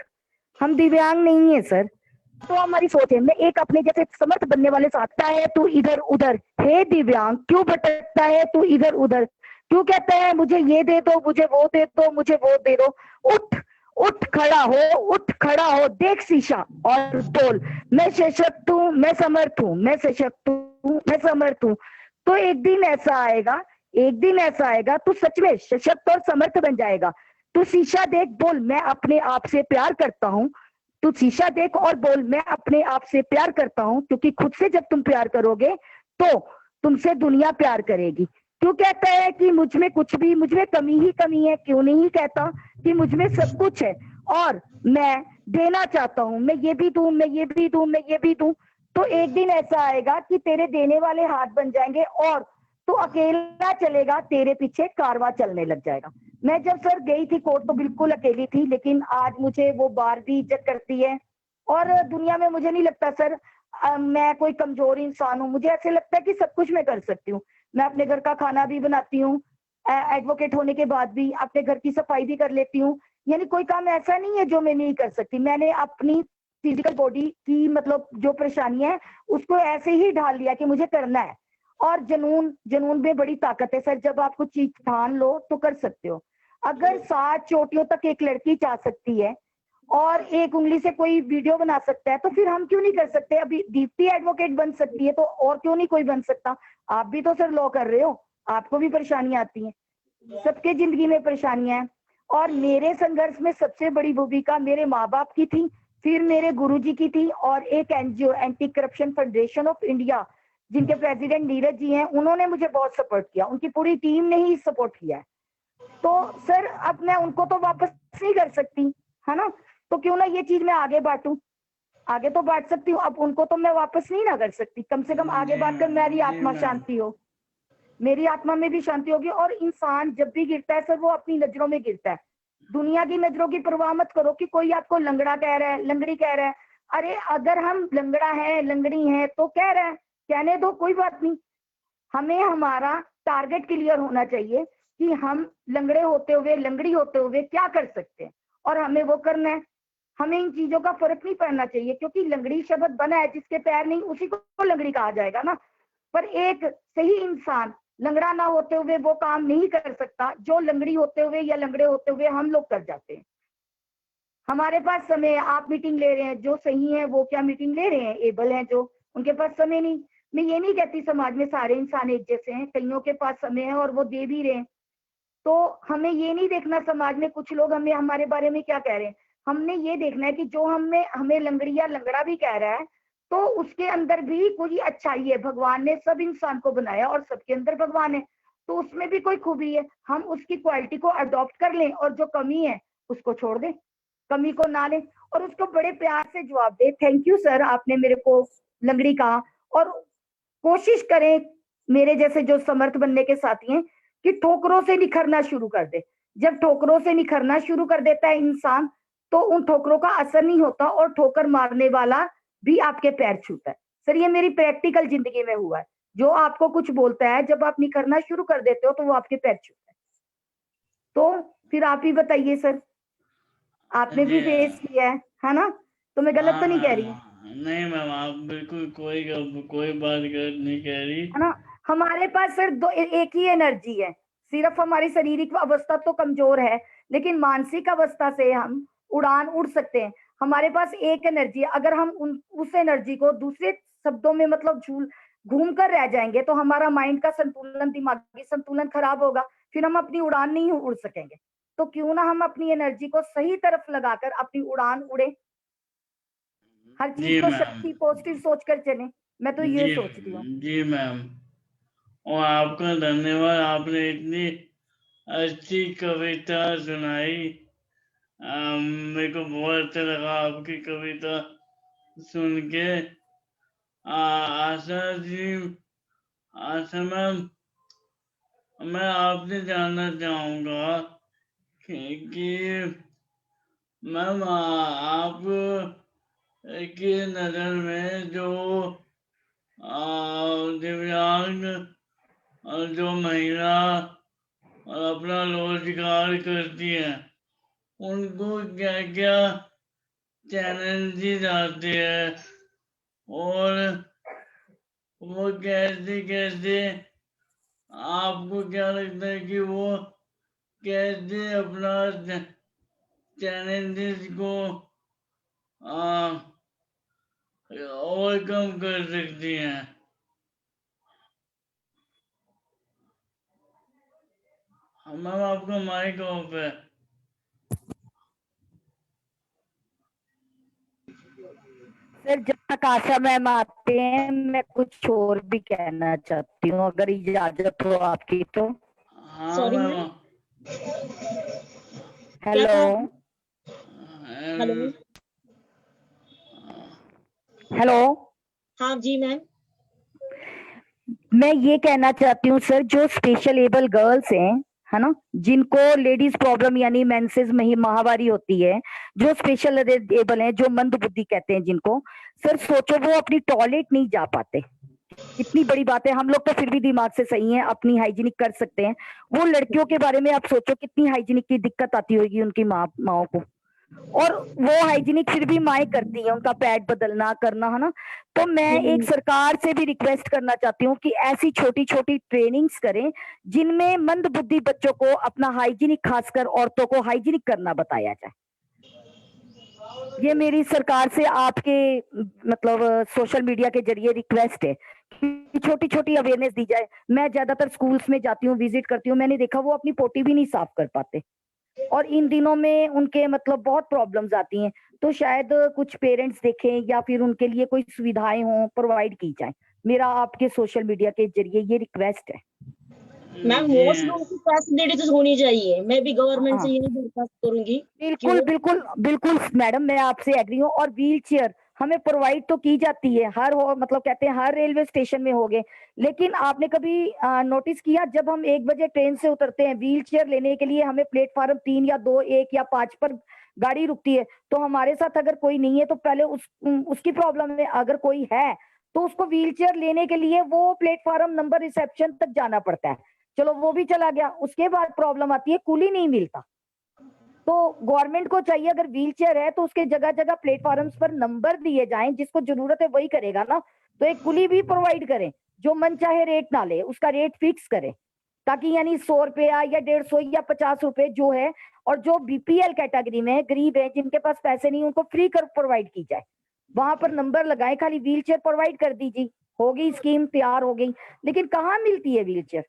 Speaker 1: हम दिव्यांग नहीं है सर, तो हमारी सोच है। मैं एक अपने जैसे समर्थ बनने वाले साथ है, तू इधर उधर, हे दिव्यांग क्यों भटकता है तू इधर उधर, क्यों कहता है मुझे ये दे दो, मुझे वो दे दो, मुझे वो दे दो। उठ उठ खड़ा हो, उठ खड़ा हो, देख शीशा और बोल मैं सशक्त हूँ, मैं समर्थ हूँ, मैं सशक्त हूँ, मैं समर्थ हूँ। तो एक दिन ऐसा आएगा, एक दिन ऐसा आएगा तू सच में सशक्त और समर्थ बन जाएगा। तू शीशा देख, बोल मैं अपने आप से प्यार करता हूँ। तू शीशा देख और बोल मैं अपने आप से प्यार करता हूँ, क्योंकि खुद से जब तुम प्यार करोगे तो तुमसे दुनिया प्यार करेगी। क्यों कहता है कि मुझ में कुछ भी, मुझ में कमी ही कमी है? क्यों नहीं कहता कि मुझ में सब कुछ है और मैं देना चाहता हूँ, मैं ये भी दूं, मैं ये भी दूं, मैं ये भी दूं। तो एक दिन ऐसा आएगा कि तेरे देने वाले हाथ बन जाएंगे और तू अकेला चलेगा, तेरे पीछे कारवां चलने लग जाएगा। मैं जब सर गई थी कोर्ट तो बिल्कुल अकेली थी, लेकिन आज मुझे वो बार भी इज्जत करती है। और दुनिया में मुझे नहीं लगता सर मैं कोई कमजोर इंसान हूँ, मुझे ऐसे लगता है कि सब कुछ मैं कर सकती हूँ। मैं अपने घर का खाना भी बनाती हूँ, एडवोकेट होने के बाद भी अपने घर की सफाई भी कर लेती हूँ। यानी कोई काम ऐसा नहीं है जो मैं नहीं कर सकती। मैंने अपनी फिजिकल बॉडी की मतलब जो परेशानी है उसको ऐसे ही ढाल लिया कि मुझे करना है। और जुनून में बड़ी ताकत है सर, जब आप कुछ चीज ठान लो तो कर सकते हो। अगर 7 चोटियों तक एक लड़की जा सकती है और एक उंगली से कोई वीडियो बना सकता है, तो फिर हम क्यों नहीं कर सकते? अभी दीप्ति एडवोकेट बन सकती है तो और क्यों नहीं कोई बन सकता? आप भी तो सर लॉ कर रहे हो, आपको भी परेशानियां आती हैं, सबके जिंदगी में परेशानियां हैं। और मेरे संघर्ष में सबसे बड़ी भूमिका मेरे माँ बाप की थी, फिर मेरे गुरुजी की थी, और एक NGO anti corruption federation of India जिनके प्रेसिडेंट नीरज जी हैं, उन्होंने मुझे बहुत सपोर्ट किया, उनकी पूरी टीम ने ही सपोर्ट किया है। तो सर अब मैं उनको तो वापस नहीं कर सकती, है ना? तो क्यों ना ये चीज मैं आगे बांटूं, आगे तो बांट सकती हूँ, अब उनको तो मैं वापस नहीं ना कर सकती। कम से कम आगे बांटकर मेरी आत्मा शांति हो, मेरी आत्मा में भी शांति होगी। और इंसान जब भी गिरता है सर वो अपनी नजरों में गिरता है, दुनिया की नजरों की परवाह मत करो कि कोई आपको लंगड़ा कह रहा है, लंगड़ी कह रहा है। अरे अगर हम लंगड़ा है, लंगड़ी है तो कह रहा है, कहने दो, कोई बात नहीं। हमें हमारा टारगेट क्लियर होना चाहिए कि हम लंगड़े होते हुए, लंगड़ी होते हुए क्या कर सकते हैं, और हमें वो करना है। हमें इन चीजों का फर्क नहीं पड़ना चाहिए, क्योंकि लंगड़ी शब्द बना है, जिसके पैर नहीं उसी को लंगड़ी कहा जाएगा ना। पर एक सही इंसान लंगड़ा ना होते हुए वो काम नहीं कर सकता जो लंगड़ी होते हुए या लंगड़े होते हुए हम लोग कर जाते हैं। हमारे पास समय है, आप मीटिंग ले रहे हैं, जो सही है वो क्या मीटिंग ले रहे हैं, एबल हैं जो, उनके पास समय नहीं। मैं ये नहीं कहती समाज में सारे इंसान एक जैसे हैं, कईयों के पास समय है और वो दे भी रहे हैं। तो हमें ये नहीं देखना समाज में कुछ लोग हमें हमारे बारे में क्या कह रहे हैं, हमने ये देखना है कि जो हमें लंगड़ी या लंगड़ा भी कह रहा है तो उसके अंदर भी कोई अच्छाई है। भगवान ने सब इंसान को बनाया और सबके अंदर भगवान है, तो उसमें भी कोई खूबी है, हम उसकी क्वालिटी को अडॉप्ट कर लें और जो कमी है उसको छोड़ दें, कमी को ना लें और उसको बड़े प्यार से जवाब दे। थैंक यू सर, आपने मेरे को लंगड़ी कहा। और कोशिश करें मेरे जैसे जो समर्थ बनने के साथी हैं कि ठोकरों से निखरना शुरू कर दे। जब ठोकरों से निखरना शुरू कर देता है इंसान तो उन ठोकरों का असर नहीं होता और ठोकर मारने वाला भी आपके पैर छूता है। सर ये मेरी प्रैक्टिकल जिंदगी में हुआ है। जो आपको कुछ बोलता है, जब आप नहीं करना शुरू कर देते हो तो वो आपके पैर छूता है। तो फिर आप ही बताइए सर, आपने भी
Speaker 2: जी
Speaker 1: फेस किया है ना? तो मैं गलत
Speaker 2: हाँ
Speaker 1: तो नहीं कह
Speaker 2: मैम,
Speaker 1: रही,
Speaker 2: नहीं मैम, आप बिल्कुल कोई बात गलत नहीं कह रही।
Speaker 1: है ना? हमारे पास सिर्फ एक ही एनर्जी है, सिर्फ हमारी शारीरिक अवस्था तो कमजोर है, लेकिन मानसिक अवस्था से हम उड़ान उड़ सकते हैं। हमारे पास एक एनर्जी है, अगर हम उस एनर्जी को दूसरे शब्दों में मतलब घूम कर रह जाएंगे तो हमारा माइंड का संतुलन, दिमागी संतुलन खराब होगा, फिर हम अपनी उड़ान नहीं उड़ सकेंगे। तो क्यों ना हम अपनी एनर्जी को सही तरफ लगाकर अपनी उड़ान उड़े, हर चीज
Speaker 2: जी
Speaker 1: को
Speaker 2: मैम,
Speaker 1: शक्ति पॉजिटिव सोचकर चले। मैं तो ये
Speaker 2: जी
Speaker 1: सोचती हूँ।
Speaker 2: जी मैम, और आपका धन्यवाद, आपने इतनी अच्छी कविता सुनाई। मेरे को बहुत अच्छा लगा आपकी कविता सुन के। आशा जी, आशा मैम, मैं आपसे जानना चाहूंगा कि मैम आप की नजर में जो दिव्यांग जो महिला अपना रोजगार करती है, उनको क्या क्या चैलेंजेस आते हैं, और वो कैसे कैसे, आपको क्या लगता है कि वो कैसे अपना चैलेंजेस को ओवरकम कर सकती हैं? मैम आपका माइक ऑफ है।
Speaker 1: सर जब तक आशा मैम आते हैं, मैं कुछ और भी कहना चाहती हूँ, अगर इजाजत हो आपकी तो।
Speaker 2: हाँ
Speaker 3: सॉरी
Speaker 2: मैम,
Speaker 3: मैम, क्या
Speaker 1: हेलो,
Speaker 3: कहा आपने? Hello,
Speaker 1: hello.
Speaker 3: हाँ जी मैम।
Speaker 1: मैं ये कहना चाहती हूँ सर, जो स्पेशल एबल गर्ल्स हैं, है ना, जिनको लेडीज प्रॉब्लम यानी मेंसेस में ही माहवारी होती है, जो स्पेशल एबल हैं, जो मंद बुद्धि कहते हैं जिनको, सर सोचो वो अपनी टॉयलेट नहीं जा पाते। इतनी बड़ी बात है, हम लोग तो फिर भी दिमाग से सही हैं, अपनी हाइजीनिक कर सकते हैं। वो लड़कियों के बारे में आप सोचो, कितनी हाइजीनिक की दिक्कत आती होगी उनकी माओ को। और वो हाइजीनिक फिर भी माएँ करती हैं, उनका पैड बदलना करना, है ना? तो मैं एक सरकार से भी रिक्वेस्ट करना चाहती हूँ कि ऐसी छोटी छोटी ट्रेनिंग्स करें जिनमें मंद बुद्धि बच्चों को अपना हाइजीनिक, खासकर औरतों को हाइजीनिक करना बताया जाए। ये मेरी सरकार से आपके मतलब सोशल मीडिया के जरिए रिक्वेस्ट है कि छोटी छोटी अवेयरनेस दी जाए। मैं ज्यादातर स्कूल्स में जाती हूँ, विजिट करती हूँ, मैंने देखा वो अपनी पोटी भी नहीं साफ कर पाते, और इन दिनों में उनके मतलब बहुत प्रॉब्लम्स आती हैं। तो शायद कुछ पेरेंट्स देखें या फिर उनके लिए कोई सुविधाएं हों, प्रोवाइड की जाए। मेरा आपके सोशल मीडिया के जरिए ये रिक्वेस्ट है।
Speaker 3: मैम
Speaker 2: जी
Speaker 3: वॉशरूम की फैसिलिटी तो होनी चाहिए, मैं भी गवर्नमेंट से
Speaker 1: हाँ,
Speaker 3: यही दरखास्त करूंगी कि
Speaker 1: बिल्कुल
Speaker 3: वो।
Speaker 1: बिल्कुल बिल्कुल मैडम, मैं आपसे एग्री हूँ। और व्हील चेयर हमें प्रोवाइड तो की जाती है, हर मतलब कहते हैं हर रेलवे स्टेशन में हो गए, लेकिन आपने कभी नोटिस किया, जब हम 1 बजे ट्रेन से उतरते हैं, व्हील चेयर लेने के लिए हमें प्लेटफार्म 3 या 2, 1 या 5 पर गाड़ी रुकती है। तो हमारे साथ अगर कोई नहीं है तो पहले उसकी प्रॉब्लम है, अगर कोई है तो उसको व्हील चेयर लेने के लिए वो प्लेटफार्म नंबर रिसेप्शन तक जाना पड़ता है। चलो वो भी चला गया, उसके बाद प्रॉब्लम आती है कूली नहीं मिलता। तो गवर्नमेंट को चाहिए, अगर व्हील चेयर है तो उसके जगह जगह प्लेटफॉर्म्स पर नंबर दिए जाएं, जिसको जरूरत है वही करेगा ना। तो एक कुली भी प्रोवाइड करें, जो मन चाहे रेट ना ले, उसका रेट फिक्स करें, ताकि यानी 100 रुपया या 150 या 50 रुपए जो है, और जो बीपीएल कैटेगरी में है, गरीब है, जिनके पास पैसे नहीं, उनको फ्री कर प्रोवाइड की जाए। वहां पर नंबर लगाए, खाली व्हील चेयर प्रोवाइड कर दीजिए, होगी स्कीम, तैयार हो गई। लेकिन कहाँ मिलती है व्हील चेयर?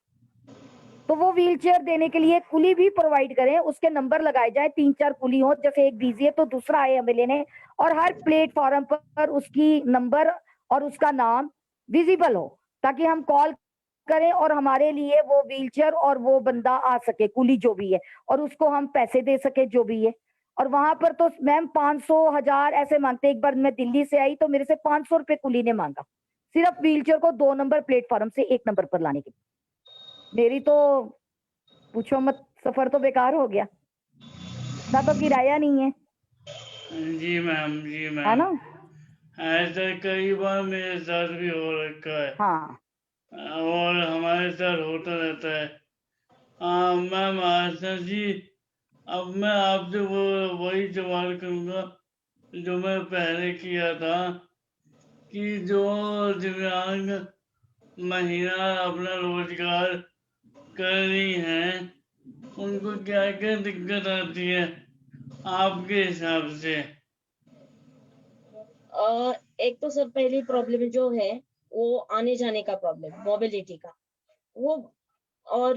Speaker 1: तो वो व्हील चेयर देने के लिए कुली भी प्रोवाइड करें, उसके नंबर लगाए जाए, 3-4 कुली हो, जैसे एक बिजी है तो दूसरा आए हमें लेने, और हर प्लेटफॉर्म पर उसकी नंबर और उसका नाम विजिबल हो, ताकि हम कॉल करें और हमारे लिए वो व्हील चेयर और वो बंदा आ सके, कुली जो भी है, और उसको हम पैसे दे सके जो भी है। और वहां पर तो मैम 500, 1000 ऐसे मांगते। एक बार मैं दिल्ली से आई तो मेरे से 500 रुपए कुली ने मांगा, सिर्फ व्हील चेयर को 2 नंबर प्लेटफॉर्म से 1 नंबर पर लाने के लिए। मेरी तो पूछो मत, सफर तो बेकार हो गया, ना तो किराया नहीं है,
Speaker 2: जी मैम, जी
Speaker 1: है
Speaker 2: मैम,
Speaker 1: ना?
Speaker 2: ऐसा कई बार मेरे साथ भी हो रखा है।
Speaker 1: हाँ,
Speaker 2: और हमारे साथ होता रहता है। मैम आशा जी, अब मैं आपसे वो वही सवाल करूँगा जो मैं पहले किया था कि जो दिव्यांग महिला अपना रोजगार कर रही हैं उनको क्या क्या दिक्कत आती है आपके हिसाब से?
Speaker 3: एक तो सर पहली प्रॉब्लम जो है वो आने जाने का प्रॉब्लम, मोबिलिटी का वो। और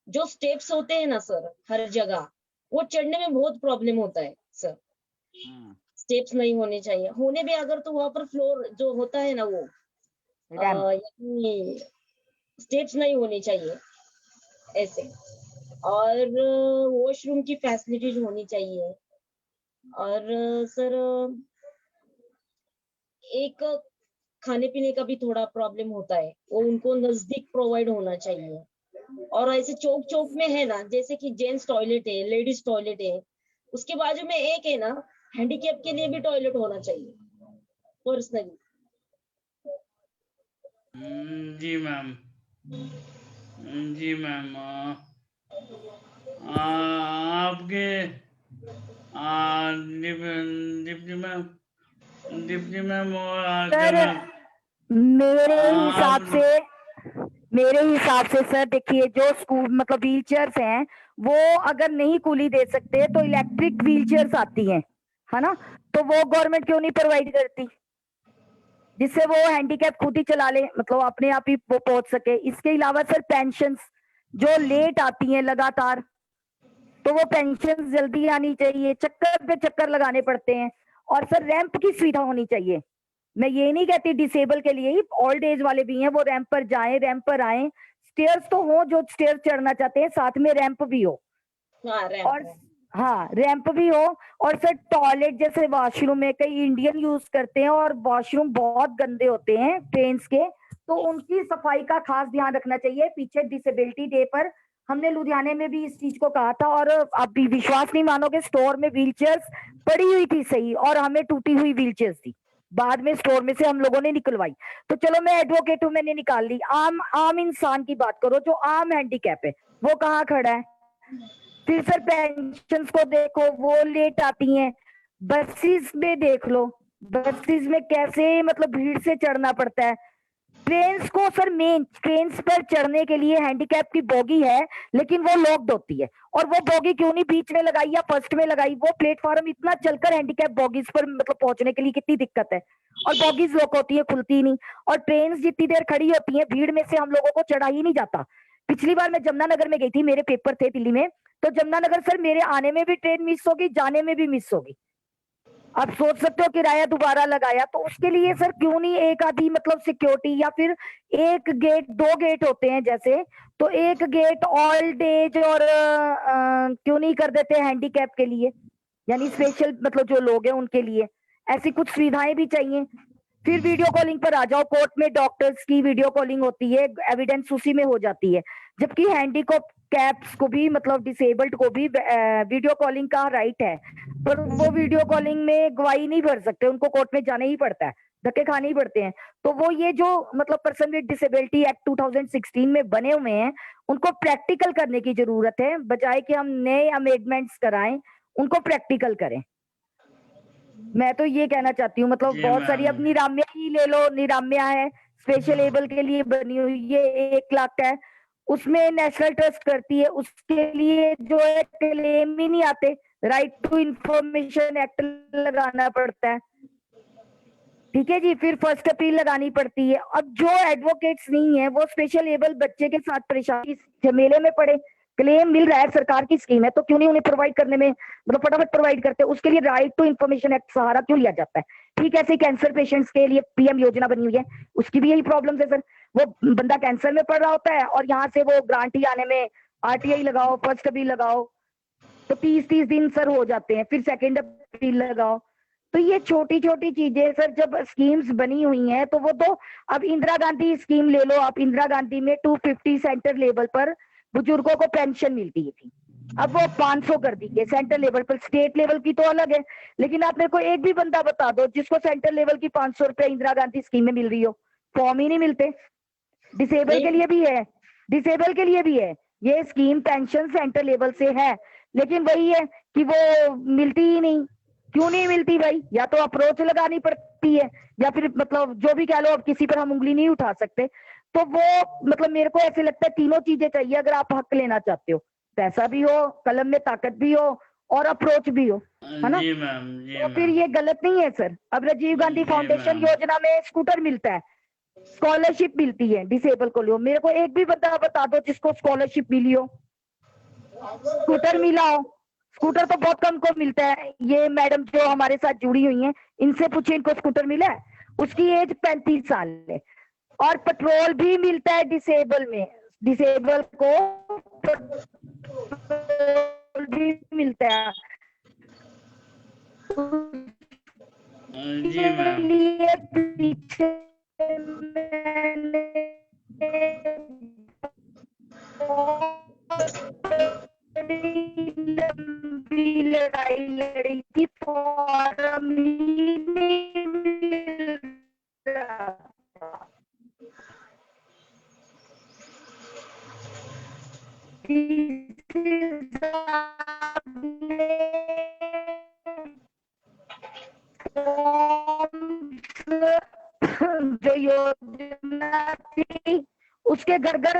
Speaker 3: जो स्टेप्स होते हैं ना सर हर जगह, वो चढ़ने में बहुत प्रॉब्लम होता है सर। स्टेप्स नहीं होने चाहिए, होने भी अगर तो वहां पर फ्लोर जो होता है ना वो यानी स्टेप्स नहीं होने चाहिए ऐसे। और वॉशरूम की फैसिलिटीज होनी चाहिए। और सर एक खाने पीने का भी थोड़ा प्रॉब्लम होता है, वो उनको नजदीक प्रोवाइड होना चाहिए। और ऐसे चौक चौक में है ना, जैसे कि जेंट्स टॉयलेट है, लेडीज टॉयलेट है, उसके बाजू में एक है ना हैंडीकैप के लिए भी टॉयलेट होना चाहिए पर्सनली।
Speaker 2: जी मैम। जी मैम। आपके दीप्ति मैम, दीप्ति मैम और आशा
Speaker 1: सर
Speaker 2: मैम,
Speaker 1: मेरे हिसाब
Speaker 2: आप
Speaker 1: से मेरे हिसाब से सर देखिए, जो स्कूल मतलब व्हील चेयर्स हैं, वो अगर नहीं कूली दे सकते तो इलेक्ट्रिक व्हील चेयर्स आती हैं, है ना, तो वो गवर्नमेंट क्यों नहीं प्रोवाइड करती, जिससे वो हैंडीकैप खुद ही चला ले, मतलब अपने आप ही वो पहुंच सके। इसके अलावा सर पेंशन्स जो लेट आती हैं लगातार, तो वो पेंशन जल्दी आनी चाहिए, चक्कर पे चक्कर लगाने पड़ते हैं। और सर रैंप की सुविधा होनी चाहिए। मैं ये नहीं कहती डिसेबल के लिए ही, ओल्ड एज वाले भी हैं, वो रैंप पर जाएं, रैंप पर आए। स्टेयर्स तो हो, जो स्टेयर्स चढ़ना चाहते हैं, साथ में रैंप भी हो।
Speaker 3: हाँ
Speaker 1: और
Speaker 3: रैंप।
Speaker 1: हाँ रैंप भी हो। और सर टॉयलेट जैसे वॉशरूम में कई इंडियन यूज करते हैं और वॉशरूम बहुत गंदे होते हैं ट्रेन के, तो उनकी सफाई का खास ध्यान रखना चाहिए। पीछे डिसेबिलिटी डे पर हमने लुधियाने में भी इस चीज को कहा था, और आप भी विश्वास नहीं मानोगे, स्टोर में व्हीलचेयर्स पड़ी हुई थी सही, और हमें टूटी हुई व्हीलचेयर्स थी, बाद में स्टोर में से हम लोगों ने निकलवाई। तो चलो मैं एडवोकेट हूं, मैंने निकाल ली। आम आम इंसान की बात करो, जो आम हैंडीकैप है, वो कहाँ खड़ा है? फिर सर पेंशन को देखो, वो लेट आती हैं। बसेस में देख लो, बसेस में कैसे मतलब भीड़ से चढ़ना पड़ता है। ट्रेन्स को सर, मेन ट्रेन्स पर चढ़ने के लिए हैंडीकैप की बोगी है, लेकिन वो लॉक्ड होती है। और वो बोगी क्यों नहीं बीच में लगाई या फर्स्ट में लगाई? वो प्लेटफॉर्म इतना चलकर हैंडीकैप बोगीज पर मतलब पहुंचने के लिए कितनी दिक्कत है, और बोगीज लॉक होती है, खुलती नहीं। और ट्रेन जितनी देर खड़ी होती है, भीड़ में से हम लोगों को चढ़ा ही नहीं जाता। पिछली बार मैं जमुनानगर में गई थी, मेरे पेपर थे दिल्ली में, तो जमुनानगर सर मेरे आने में भी ट्रेन मिस होगी, जाने में भी मिस होगी। आप सोच सकते हो किराया दोबारा लगाया, तो उसके लिए सर क्यों नहीं एक आधी मतलब सिक्योरिटी, या फिर एक गेट, दो गेट होते हैं जैसे, तो एक गेट ओल्ड एज और क्यों नहीं कर देते हैंडीकैप के लिए, यानी स्पेशल मतलब जो लोग हैं उनके लिए ऐसी कुछ सुविधाएं भी चाहिए। फिर वीडियो कॉलिंग पर आ जाओ, कोर्ट में डॉक्टर्स की वीडियो कॉलिंग होती है, एविडेंस उसी में हो जाती है, जबकि हैंडीकैप्स को भी मतलब डिसेबल्ड को भी वीडियो कॉलिंग का राइट है, पर वो वीडियो कॉलिंग में गवाही नहीं भर सकते, उनको कोर्ट में जाना ही पड़ता है, धक्के खाने ही पड़ते हैं। तो वो ये जो मतलब पर्सन विद डिसेबिलिटी एक्ट 2016 में बने हुए हैं, उनको प्रैक्टिकल करने की जरूरत है, बजाय कि हम नए अमेंडमेंट्स कराएं, उनको प्रैक्टिकल करें। मैं तो ये कहना चाहती हूँ, मतलब
Speaker 2: जी
Speaker 1: बहुत सारी, अब
Speaker 2: मैम।
Speaker 1: निराम्या ही ले लो, निराम्या है स्पेशल एबल के लिए बनी हुई, ये 1 लाख का है, उसमें नेशनल ट्रस्ट करती है, उसके लिए जो है क्लेम ही नहीं आते, राइट टू इंफॉर्मेशन एक्ट लगाना पड़ता है, ठीक है जी, फिर फर्स्ट अपील लगानी पड़ती है। अब जो एडवोकेट्स नहीं है, वो स्पेशल एबल बच्चे के साथ परेशानी झमेले में पड़े, क्लेम मिल रहा है, सरकार की स्कीम है, तो क्यों नहीं उन्हें प्रोवाइड करने में मतलब फटाफट प्रोवाइड करते हैं? उसके लिए राइट टू इन्फॉर्मेशन एक्ट सहारा क्यों लिया जाता है? ठीक है, ऐसे कैंसर पेशेंट्स के लिए पीएम योजना बनी हुई है, उसकी भी यही प्रॉब्लम है सर। वो बंदा कैंसर में पड़ रहा होता है, और यहाँ से वो ग्रांट ही आने में आरटीआई लगाओ, फर्स्ट अपील लगाओ, तो 30-30 दिन सर हो जाते हैं, फिर सेकेंड अपील लगाओ। तो ये छोटी छोटी चीजें सर, जब स्कीम्स बनी हुई हैं, तो वो तो, अब इंदिरा गांधी स्कीम ले लो आप, इंदिरा गांधी में 250 सेंटर लेवल पर बुजुर्गों को पेंशन मिलती थी, अब वो 500 कर दी है सेंटर लेवल पर। स्टेट लेवल की तो अलग है, लेकिन आप मेरे को एक भी बंदा बता दो जिसको सेंटर लेवल की 500 रुपए इंदिरा गांधी स्कीम में मिल रही हो, फॉर्म ही नहीं मिलते। डिसेबल के लिए भी है, डिसेबल के लिए भी है ये स्कीम। पेंशन सेंटर लेवल से है, लेकिन वही है कि वो मिलती ही नहीं। क्यों नहीं मिलती भाई? या तो अप्रोच लगानी पड़ती है, या फिर मतलब जो भी कह लो, अब किसी पर हम उंगली नहीं उठा सकते। तो वो मतलब मेरे को ऐसे लगता है तीनों चीजें चाहिए अगर आप हक लेना चाहते हो। पैसा भी हो, कलम में ताकत भी हो, और अप्रोच भी हो, है ना?
Speaker 2: जी मैम, जी
Speaker 1: तो फिर
Speaker 2: मैम,
Speaker 1: ये गलत नहीं है सर। अब राजीव गांधी
Speaker 2: जी
Speaker 1: फाउंडेशन
Speaker 2: मैम।
Speaker 1: योजना में स्कूटर मिलता है, स्कॉलरशिप मिलती है डिसेबल को। लो, मेरे को एक भी बंदा बता दो जिसको स्कॉलरशिप मिली हो, स्कूटर मिला हो। स्कूटर तो बहुत कम को मिलता है। ये मैडम जो हमारे साथ जुड़ी हुई हैं, इनसे पूछिए इनको स्कूटर मिला है। उसकी एज 35 साल है, और पेट्रोल भी मिलता है डिसेबल में। डिसेबल को पेट्रोल भी मिलता है।
Speaker 2: जी मैम,
Speaker 1: लिए पीछे मैंने लंबी लड़ाई लड़ी थी, फॉर्म ही नहीं मिल रहा था। जो योजना थी उसके घर घर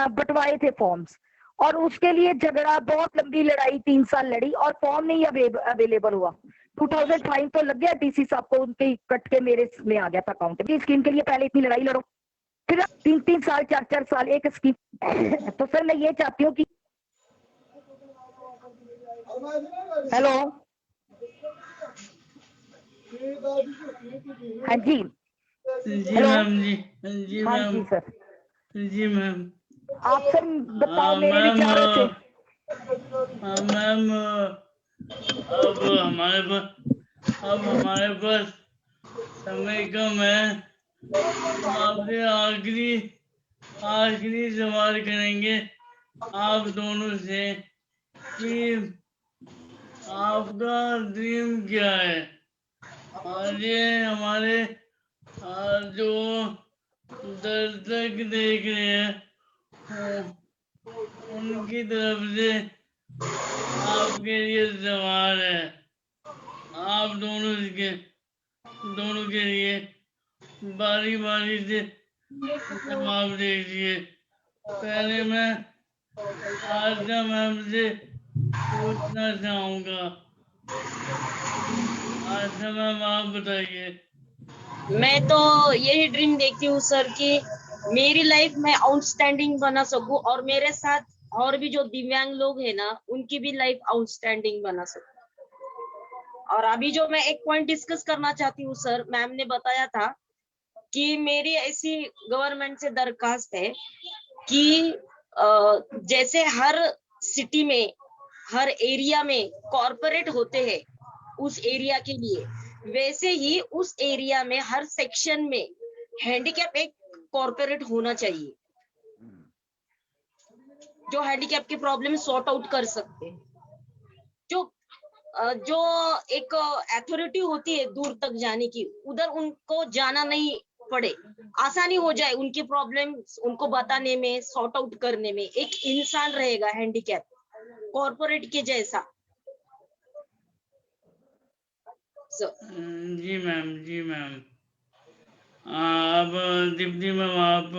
Speaker 1: बंटवाए थे फॉर्म्स, और उसके लिए झगड़ा, बहुत लंबी लड़ाई 3 साल लड़ी, और फॉर्म नहीं अवेलेबल हुआ। 2000 फाइन तो लग गया डीसी साहब को, उनके कट के मेरे में आ गया था अकाउंट में। स्कीम के लिए पहले इतनी लड़ाई लड़ो, फिर 3-3 साल 4-4 साल एक स्कीम। तो सर मैं ये चाहती हूँ कि, हेलो, हाँ जी,
Speaker 2: जी
Speaker 1: हेलो,
Speaker 2: मैम, जी, जी
Speaker 1: हाँ
Speaker 2: मैम,
Speaker 1: जी सर,
Speaker 2: जी मैम।
Speaker 1: आप सर बताओ मेरे
Speaker 2: मैम,
Speaker 1: विचारों से।
Speaker 2: मैम, अब हमारे पास समय कम है। आपसे आखिरी आखिरी सवाल करेंगे आप दोनों से कि आपका ड्रीम क्या है? और ये हमारे जो दर्शक देख रहे हैं उनकी तरफ से आपके लिए सवाल है। आप दोनों के लिए बारी बारी से जवाब दीजिए। पहले मैं आशा मैम से पूछना चाहूंगा। आशा मैम, आप बताइए।
Speaker 3: मैं तो यही ड्रीम देखती हूँ सर कि मेरी लाइफ में आउटस्टैंडिंग बना सकूं, और मेरे साथ और भी जो दिव्यांग लोग हैं ना, उनकी भी लाइफ आउटस्टैंडिंग बना सकूं। और अभी जो मैं एक पॉइंट डिस्कस करना चाहती हूँ सर, मैम ने बताया था कि मेरी ऐसी गवर्नमेंट से दरखास्त है कि जैसे हर सिटी में, हर एरिया में कॉर्पोरेट होते हैं उस एरिया के लिए, वैसे ही उस एरिया में हर सेक्शन में हैंडीकैप एक कॉर्पोरेट होना चाहिए, जो हैंडीकैप की प्रॉब्लम सॉर्ट आउट कर सकते हैं। जो एक अथॉरिटी होती है दूर तक जाने की, उधर उनको जाना नहीं पड़े, आसानी हो जाए उनकी प्रॉब्लम उनको बताने में, सॉर्ट आउट करने में। एक इंसान रहेगा हैंडीकैप कॉर्पोरेट के जैसा।
Speaker 2: जी मैम, जी मैम। अब दीप्ति मैम, आप।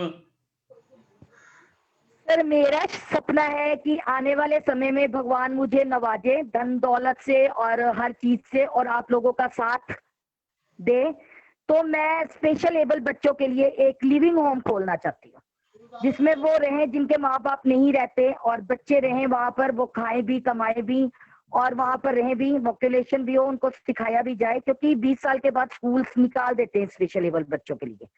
Speaker 1: सर मेरा सपना है कि आने वाले समय में भगवान मुझे नवाजे धन दौलत से और हर चीज से, और आप लोगों का साथ दे, तो मैं स्पेशल एबल बच्चों के लिए एक लिविंग होम खोलना चाहती हूँ, जिसमें वो रहें जिनके माँ बाप नहीं रहते, और बच्चे रहें वहां पर, वो खाएं भी, कमाए भी, और वहां पर रहें भी, वोक्यूलेशन भी हो, उनको सिखाया भी जाए, क्योंकि 20 साल के बाद स्कूल निकाल देते हैं स्पेशल एबल बच्चों के लिए।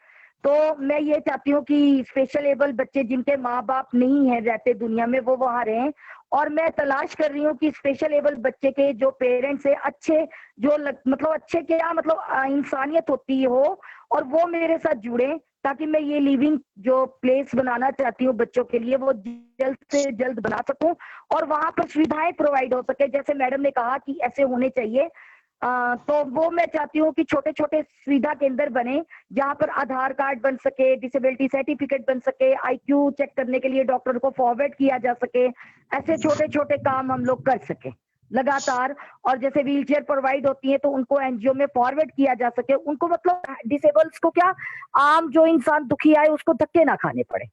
Speaker 1: तो मैं ये चाहती हूँ कि स्पेशल एबल बच्चे जिनके माँ बाप नहीं है रहते दुनिया में, वो वहां रहें। और मैं तलाश कर रही हूँ कि स्पेशल एबल बच्चे के जो पेरेंट्स है अच्छे, जो मतलब अच्छे क्या मतलब इंसानियत होती हो, और वो मेरे साथ जुड़े, ताकि मैं ये लिविंग जो प्लेस बनाना चाहती हूँ बच्चों के लिए, वो जल्द से जल्द बना सकूं, और वहां पर सुविधाएं प्रोवाइड हो सके। जैसे मैडम ने कहा कि ऐसे होने चाहिए तो वो मैं चाहती हूँ कि छोटे छोटे सुविधा केंद्र बने जहाँ पर आधार कार्ड बन सके, डिसेबिलिटी सर्टिफिकेट बन सके, आईक्यू चेक करने के लिए डॉक्टर को फॉरवर्ड किया जा सके, ऐसे छोटे छोटे काम हम लोग कर सके लगातार। और जैसे व्हील चेयर प्रोवाइड होती है तो उनको एनजीओ में फॉरवर्ड किया जा सके, उनको मतलब डिसेबल्स को क्या, आम जो इंसान दुखी आए उसको धक्के ना खाने पड़े,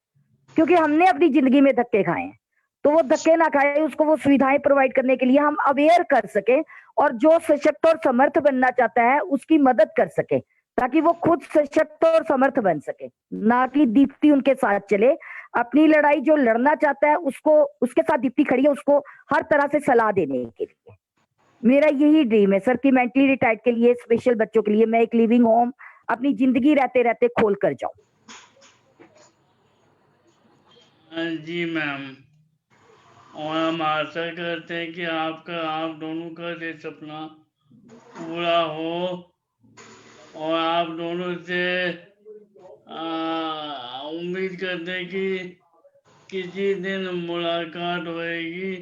Speaker 1: क्योंकि हमने अपनी जिंदगी में धक्के खाए हैं, तो वो धक्के ना खाए, उसको वो सुविधाएं प्रोवाइड करने के लिए हम अवेयर कर सके, और जो सशक्त और समर्थ बनना चाहता है उसकी मदद कर सके, ताकि वो खुद सशक्त और समर्थ बन सके, ना कि दीप्ति उनके साथ चले। अपनी लड़ाई जो लड़ना चाहता है उसको, उसके साथ दीप्ति खड़ी है, उसको हर तरह से सलाह देने के लिए। मेरा यही ड्रीम है सर कि मेंटली रिटायर्ड के लिए, स्पेशल बच्चों के लिए मैं एक लिविंग होम अपनी जिंदगी रहते रहते खोल कर जाऊं।
Speaker 2: जी मैम, और हम आशा करते हैं कि आप दोनों का ये सपना पूरा हो, और आप दोनों से उम्मीद करते हैं कि किसी दिन मुलाकात होएगी,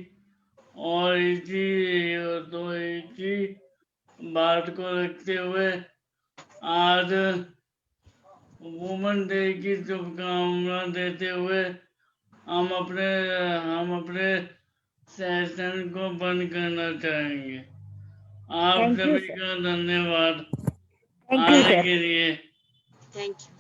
Speaker 2: और इसी बात को रखते हुए आज वुमेन डे की शुभकामना देते हुए हम अपने सेशन को बंद करना चाहेंगे। आप
Speaker 1: Thank you,
Speaker 2: सभी
Speaker 1: sir.
Speaker 2: का धन्यवाद
Speaker 1: थैंक यू
Speaker 2: आने
Speaker 1: सर।
Speaker 2: के लिए।
Speaker 4: Thank you.